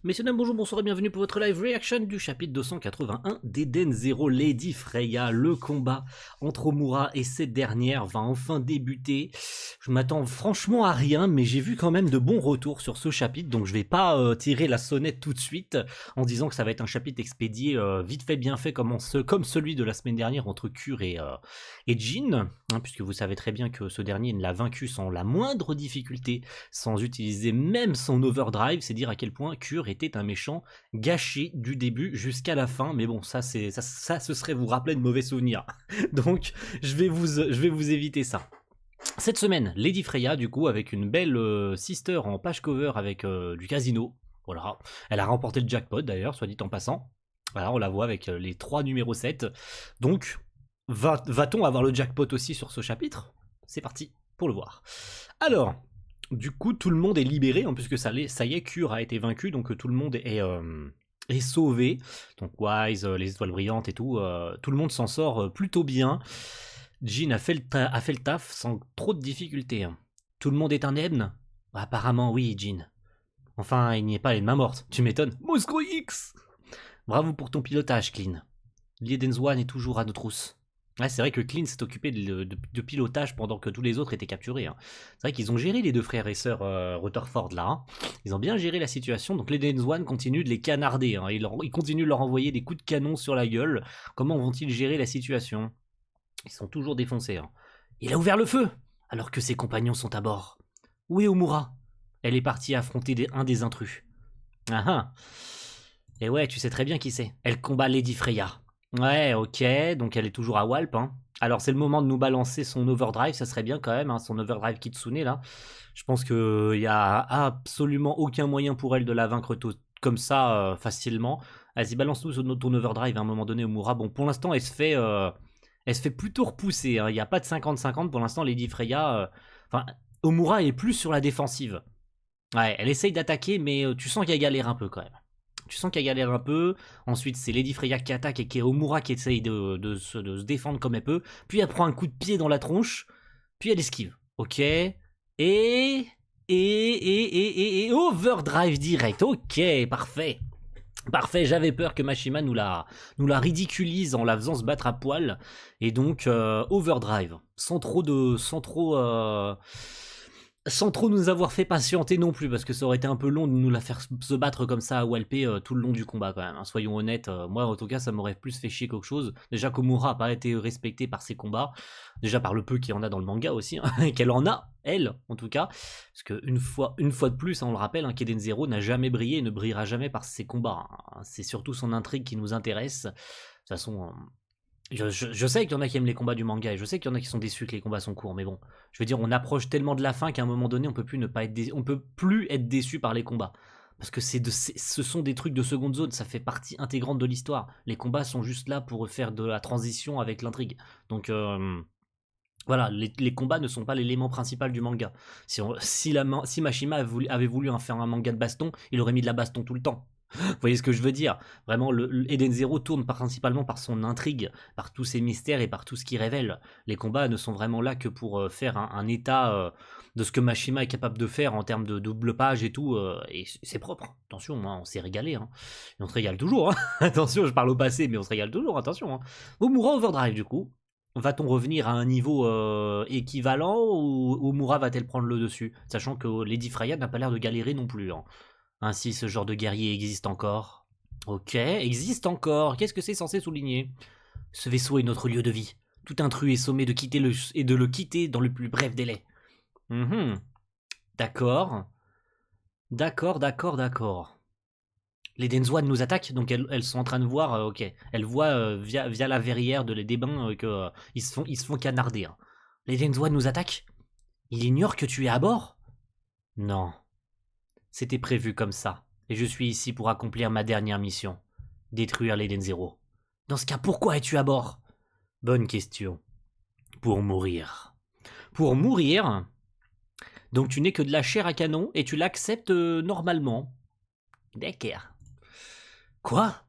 Messieurs, dames, bonjour, bonsoir et bienvenue pour votre live reaction du chapitre 281 d'Eden Zero Lady Freya. Le combat entre Omura et cette dernière va enfin débuter. Je m'attends franchement à rien, mais j'ai vu quand même de bons retours sur ce chapitre, donc je vais pas tirer la sonnette tout de suite en disant que ça va être un chapitre expédié vite fait, bien fait, comme celui de la semaine dernière entre Cure et Jin, hein, puisque vous savez très bien que ce dernier l'a vaincu sans la moindre difficulté, sans utiliser même son overdrive. C'est dire à quel point Cure était un méchant gâché du début jusqu'à la fin, mais bon, ça ce serait vous rappeler de mauvais souvenirs. Donc je vais vous éviter ça. Cette semaine, Lady Freya, du coup, avec une belle sister en page cover avec du casino. Voilà, elle a remporté le jackpot d'ailleurs, soit dit en passant. Voilà, on la voit avec les 3 numéros 7. Donc, va-t-on avoir le jackpot aussi sur ce chapitre? C'est parti pour le voir. Alors, du coup, tout le monde est libéré, hein, puisque ça y est, Cure a été vaincu, donc tout le monde est sauvé. Donc Wise, les étoiles brillantes et tout le monde s'en sort plutôt bien. Jin a fait le taf sans trop de difficultés. Hein. Tout le monde est indemne? Apparemment oui, Jin. Enfin, il n'y est pas les mains mortes, tu m'étonnes. Moscow X. Bravo pour ton pilotage, Clean. L'Eden's One est toujours à nos trousses. Ouais, c'est vrai que Clean s'est occupé de pilotage pendant que tous les autres étaient capturés. Hein. C'est vrai qu'ils ont géré les deux frères et sœurs Rutherford là. Hein. Ils ont bien géré la situation, donc l'Eden's One continue de les canarder. Hein. Ils continuent de leur envoyer des coups de canon sur la gueule. Comment vont-ils gérer la situation? Ils sont toujours défoncés. Hein. Il a ouvert le feu, alors que ses compagnons sont à bord. Où est Omura? Elle est partie affronter un des intrus. Ah ah. Et ouais, tu sais très bien qui c'est. Elle combat Lady Freya. Ouais, ok, donc elle est toujours à Walp. Hein. Alors c'est le moment de nous balancer son overdrive, ça serait bien quand même, hein, son overdrive Kitsune là. Je pense qu'il y a absolument aucun moyen pour elle de la vaincre comme ça facilement. Vas-y, balance-nous ton overdrive à un moment donné, Omura. Bon, pour l'instant, elle se fait plutôt repousser. Hein. Il n'y a pas de 50-50 pour l'instant, Lady Freya. Enfin, Omura est plus sur la défensive. Ouais, elle essaye d'attaquer, mais tu sens qu'elle galère un peu quand même. Tu sens qu'elle galère un peu. Ensuite, c'est Lady Freya qui attaque et Omura qui essaye de se défendre comme elle peut. Puis elle prend un coup de pied dans la tronche. Puis elle esquive. Ok. Et overdrive direct. Ok, parfait. Parfait, j'avais peur que Mashima nous la ridiculise en la faisant se battre à poil. Et donc, overdrive. Sans trop nous avoir fait patienter non plus, parce que ça aurait été un peu long de nous la faire se battre comme ça à Walpé tout le long du combat quand même. Hein. Soyons honnêtes, moi en tout cas ça m'aurait plus fait chier qu'autre chose. Déjà qu'Omura n'a pas été respectée par ses combats, déjà par le peu qu'il y en a dans le manga aussi, hein, qu'elle en a, elle en tout cas, parce qu'une fois de plus, hein, on le rappelle, hein, qu'Eden Zero n'a jamais brillé et ne brillera jamais par ses combats. Hein. C'est surtout son intrigue qui nous intéresse. De toute façon... Je sais qu'il y en a qui aiment les combats du manga et je sais qu'il y en a qui sont déçus que les combats sont courts, mais bon, je veux dire, on approche tellement de la fin qu'à un moment donné, on peut plus être déçu par les combats. Parce que ce sont des trucs de seconde zone, ça fait partie intégrante de l'histoire. Les combats sont juste là pour faire de la transition avec l'intrigue. Donc voilà, les combats ne sont pas l'élément principal du manga. Si Mashima avait voulu faire un manga de baston, il aurait mis de la baston tout le temps. Vous voyez ce que je veux dire? Vraiment, Eden Zero tourne principalement par son intrigue, par tous ses mystères et par tout ce qu'il révèle. Les combats ne sont vraiment là que pour faire un état de ce que Mashima est capable de faire en termes de double page et tout, et c'est propre. Attention, hein, on s'est régalé. Hein. Et on se régale toujours. Hein. Attention, je parle au passé, mais on se régale toujours, attention. Hein. Omura Overdrive, du coup. Va-t-on revenir à un niveau équivalent ou Omura va-t-elle prendre le dessus? Sachant que Lady Freya n'a pas l'air de galérer non plus. Hein. Ainsi, ce genre de guerrier existe encore. Ok, existe encore. Qu'est-ce que c'est censé souligner? Ce vaisseau est notre lieu de vie. Tout intrus est sommé de le quitter dans le plus bref délai. D'accord. D'accord. Les Denzwan nous attaquent, donc elles sont en train de voir, ok. Elles voient via la verrière des bains qu'ils se font canarder. Hein. Les Denzwan nous attaquent? Il ignore que tu es à bord? Non. C'était prévu comme ça, et je suis ici pour accomplir ma dernière mission, détruire l'Eden Zero. Dans ce cas, pourquoi es-tu à bord? Bonne question. Pour mourir. Pour mourir? Donc tu n'es que de la chair à canon, et tu l'acceptes normalement. D'accord. Quoi?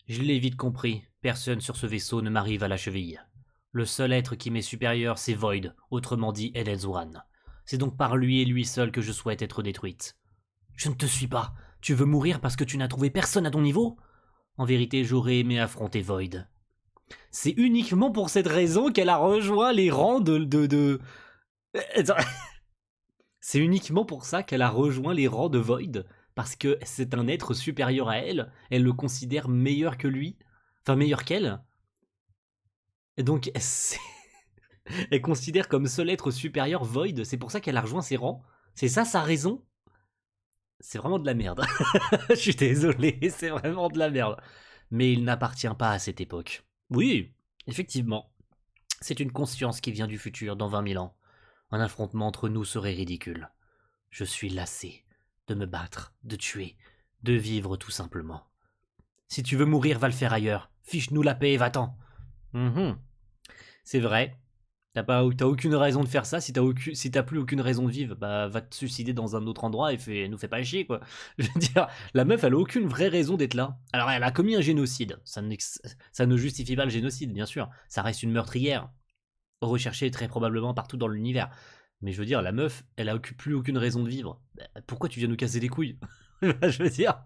Je l'ai vite compris, personne sur ce vaisseau ne m'arrive à la cheville. Le seul être qui m'est supérieur, c'est Void, autrement dit Eden's One. C'est donc par lui et lui seul que je souhaite être détruite. Je ne te suis pas. Tu veux mourir parce que tu n'as trouvé personne à ton niveau? En vérité, j'aurais aimé affronter Void. C'est uniquement pour cette raison qu'elle a rejoint les rangs de... C'est uniquement pour ça qu'elle a rejoint les rangs de Void, parce que c'est un être supérieur à elle, elle le considère meilleur que lui, enfin meilleur qu'elle, et donc elle considère comme seul être supérieur Void, c'est pour ça qu'elle a rejoint ses rangs, c'est ça sa raison? C'est vraiment de la merde. Je suis désolé, c'est vraiment de la merde. Mais il n'appartient pas à cette époque. Oui, effectivement. C'est une conscience qui vient du futur dans 20 000 ans. Un affrontement entre nous serait ridicule. Je suis lassé de me battre, de tuer, de vivre tout simplement. Si tu veux mourir, va le faire ailleurs. Fiche-nous la paix et va-t'en. C'est vrai. T'as aucune raison de faire ça. Si t'as plus aucune raison de vivre, bah va te suicider dans un autre endroit et nous fais pas chier, quoi. Je veux dire, la meuf, elle a aucune vraie raison d'être là. Alors, elle a commis un génocide. Ça ne justifie pas le génocide, bien sûr. Ça reste une meurtrière, recherchée très probablement partout dans l'univers. Mais je veux dire, la meuf, elle a plus aucune raison de vivre. Pourquoi tu viens nous casser les couilles? Je veux dire.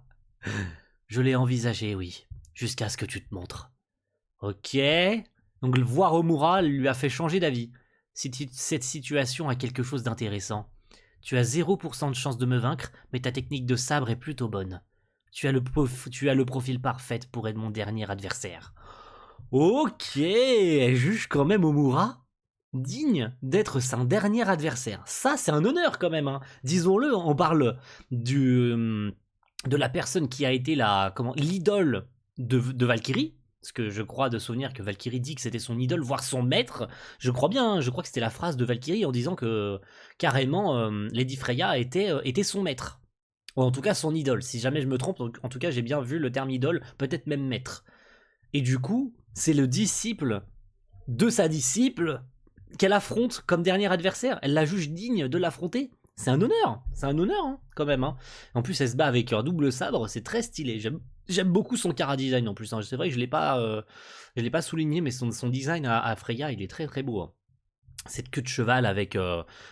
Je l'ai envisagé, oui. Jusqu'à ce que tu te montres. Ok. Donc voir Omura lui a fait changer d'avis. Cette situation a quelque chose d'intéressant. Tu as 0% de chance de me vaincre, mais ta technique de sabre est plutôt bonne. Tu as le profil parfait pour être mon dernier adversaire. Ok, elle juge quand même Omura digne d'être son dernier adversaire. Ça, c'est un honneur quand même. Hein. Disons-le, on parle de la personne qui a été l'idole de Valkyrie. Parce que je crois de souvenir que Valkyrie dit que c'était son idole, voire son maître. Je crois bien, je crois que c'était la phrase de Valkyrie en disant que carrément Lady Freya était son maître. Ou en tout cas son idole. Si jamais je me trompe, en tout cas j'ai bien vu le terme idole, peut-être même maître. Et du coup, c'est le disciple de sa disciple qu'elle affronte comme dernier adversaire. Elle la juge digne de l'affronter. C'est un honneur hein, quand même. Hein. En plus, elle se bat avec un double sabre, c'est très stylé. J'aime beaucoup son chara design en plus. Hein. C'est vrai que je l'ai pas souligné, mais son design à Freya, il est très très beau. Hein. Cette queue de cheval avec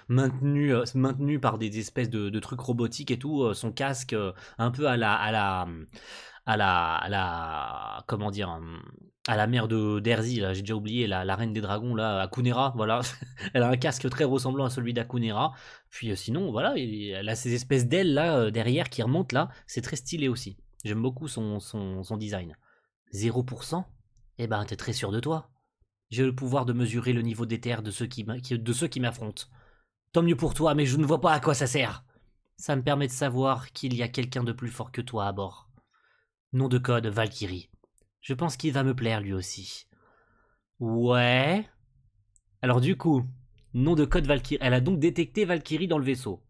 maintenue par des espèces de trucs robotiques et tout, son casque un peu à la comment dire, à la mère d'Erzi, là, j'ai déjà oublié, la reine des dragons, là, Akunera, voilà. Elle a un casque très ressemblant à celui d'Akunera. Puis sinon, voilà, elle a ces espèces d'ailes là derrière qui remontent là. C'est très stylé aussi. J'aime beaucoup son design. 0%? Eh ben, t'es très sûr de toi. J'ai le pouvoir de mesurer le niveau d'éther de ceux qui m'affrontent. Tant mieux pour toi, mais je ne vois pas à quoi ça sert. Ça me permet de savoir qu'il y a quelqu'un de plus fort que toi à bord. Nom de code Valkyrie. Je pense qu'il va me plaire lui aussi. Ouais. Alors du coup, nom de code Valkyrie. Elle a donc détecté Valkyrie dans le vaisseau.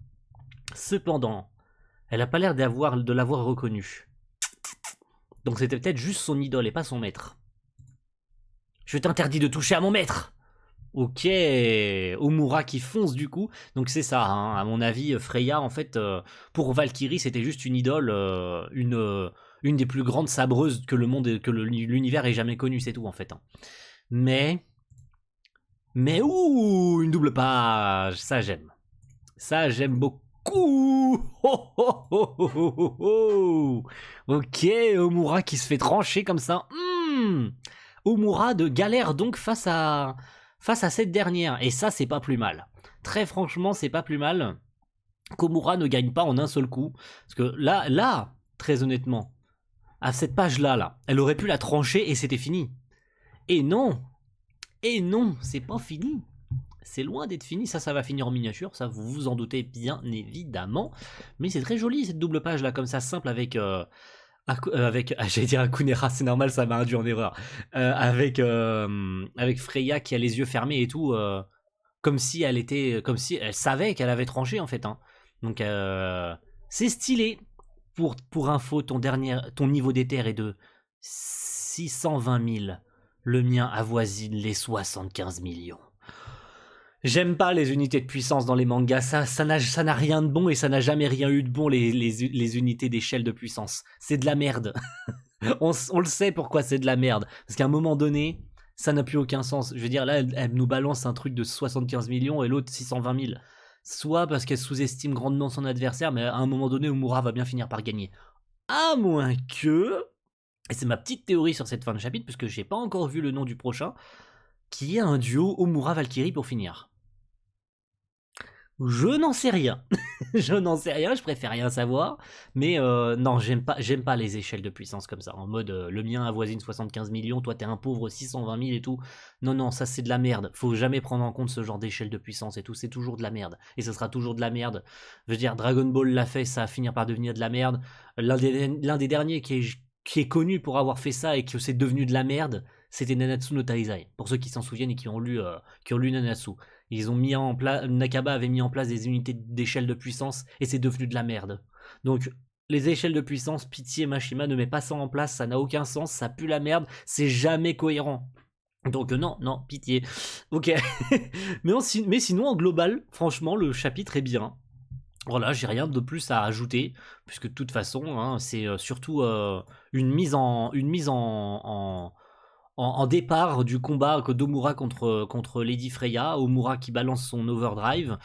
Cependant, elle n'a pas l'air de l'avoir reconnu. Donc c'était peut-être juste son idole et pas son maître. Je t'interdis de toucher à mon maître. Ok, Omura qui fonce du coup. Donc c'est ça, hein. À mon avis, Freya, en fait, pour Valkyrie, c'était juste une idole, une des plus grandes sabreuses que l'univers ait jamais connue, c'est tout en fait. Hein. Mais ouh, une double page, ça j'aime. Ça j'aime beaucoup. Oh, oh, oh, oh, oh, oh. Ok, Omura qui se fait trancher comme ça. Omura de galère donc face à cette dernière. Et ça, c'est pas plus mal. Très franchement, c'est pas plus mal qu'Omura ne gagne pas en un seul coup. Parce que là, très honnêtement, à cette page-là, elle aurait pu la trancher et c'était fini. Et non, c'est pas fini. C'est loin d'être fini, ça va finir en miniature, ça vous vous en doutez bien évidemment. Mais c'est très joli cette double page là, comme ça, simple avec... j'allais dire Akunera, c'est normal, ça m'a induit en erreur. Avec Freya qui a les yeux fermés et tout, comme si elle savait qu'elle avait tranché en fait. Hein. Donc c'est stylé. Pour info, ton niveau d'éther est de 620 000. Le mien avoisine les 75 millions. J'aime pas les unités de puissance dans les mangas, ça n'a rien de bon et ça n'a jamais rien eu de bon les unités d'échelle de puissance. C'est de la merde. on le sait pourquoi c'est de la merde. Parce qu'à un moment donné, ça n'a plus aucun sens. Je veux dire, là, elle nous balance un truc de 75 millions et l'autre 620 000. soit parce qu'elle sous-estime grandement son adversaire, mais à un moment donné, Omura va bien finir par gagner. À moins que, et c'est ma petite théorie sur cette fin de chapitre, puisque j'ai pas encore vu le nom du prochain, qu'il y ait un duo Omura-Valkyrie pour finir. Je n'en sais rien. Je n'en sais rien, je préfère rien savoir. Mais non, j'aime pas les échelles de puissance comme ça. En mode, le mien avoisine 75 millions, toi t'es un pauvre 620 000 et tout. Non, non, ça c'est de la merde. Faut jamais prendre en compte ce genre d'échelle de puissance et tout. C'est toujours de la merde. Et ce sera toujours de la merde. Je veux dire, Dragon Ball l'a fait, ça va finir par devenir de la merde. L'un des derniers qui est connu pour avoir fait ça et que c'est devenu de la merde, c'était Nanatsu no Taizai. Pour ceux qui s'en souviennent et qui ont lu Nanatsu. Ils ont mis en place, Nakaba avait mis en place des unités d'échelle de puissance et c'est devenu de la merde. Donc les échelles de puissance, pitié Mashima, ne met pas ça en place, ça n'a aucun sens, ça pue la merde, c'est jamais cohérent. Donc non, non, pitié. Ok. mais sinon, en global, franchement, le chapitre est bien. Voilà, j'ai rien de plus à ajouter, puisque de toute façon, hein, c'est surtout une mise en départ du combat d'Omura contre Lady Freya, Omura qui balance son overdrive,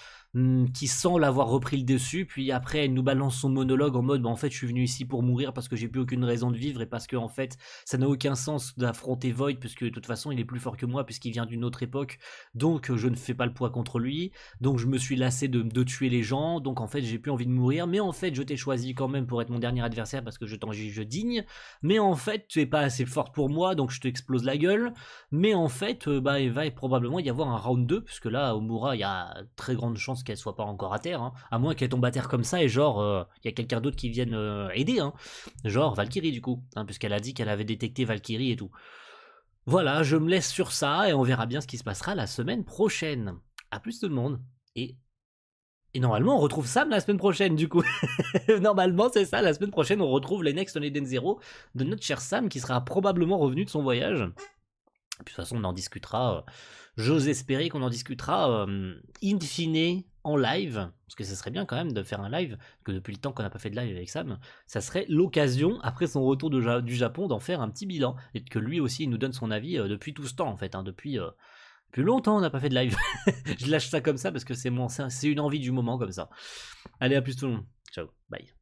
qui semble avoir repris le dessus, puis après elle nous balance son monologue en mode bah, en fait je suis venu ici pour mourir parce que j'ai plus aucune raison de vivre et parce que en fait ça n'a aucun sens d'affronter Void puisque de toute façon il est plus fort que moi puisqu'il vient d'une autre époque, donc je ne fais pas le poids contre lui, donc je me suis lassé de tuer les gens, donc en fait j'ai plus envie de mourir, mais en fait je t'ai choisi quand même pour être mon dernier adversaire parce que je t'en juge digne, mais en fait tu es pas assez forte pour moi donc je t'explose la gueule, mais en fait bah, il va probablement y avoir un round 2 puisque là Omura il y a très grande chance qu'elle soit pas encore à terre, hein, à moins qu'elle tombe à terre comme ça et genre il y a quelqu'un d'autre qui vienne aider, hein, genre Valkyrie du coup, hein, puisqu'elle a dit qu'elle avait détecté Valkyrie et tout. Voilà, je me laisse sur ça et on verra bien ce qui se passera la semaine prochaine. A plus tout le monde et normalement, on retrouve Sam la semaine prochaine, du coup. Normalement, c'est ça, la semaine prochaine, on retrouve les Next on Eden Zero de notre cher Sam qui sera probablement revenu de son voyage. Et puis, de toute façon, on en discutera. J'ose espérer qu'on en discutera in fine en live. Parce que ça serait bien quand même de faire un live. Parce que depuis le temps qu'on n'a pas fait de live avec Sam, ça serait l'occasion, après son retour du Japon, d'en faire un petit bilan. Et que lui aussi, il nous donne son avis depuis tout ce temps, en fait. Hein, depuis plus longtemps, on n'a pas fait de live. Je lâche ça comme ça parce que c'est une envie du moment comme ça. Allez, à plus tout le monde. Ciao, bye.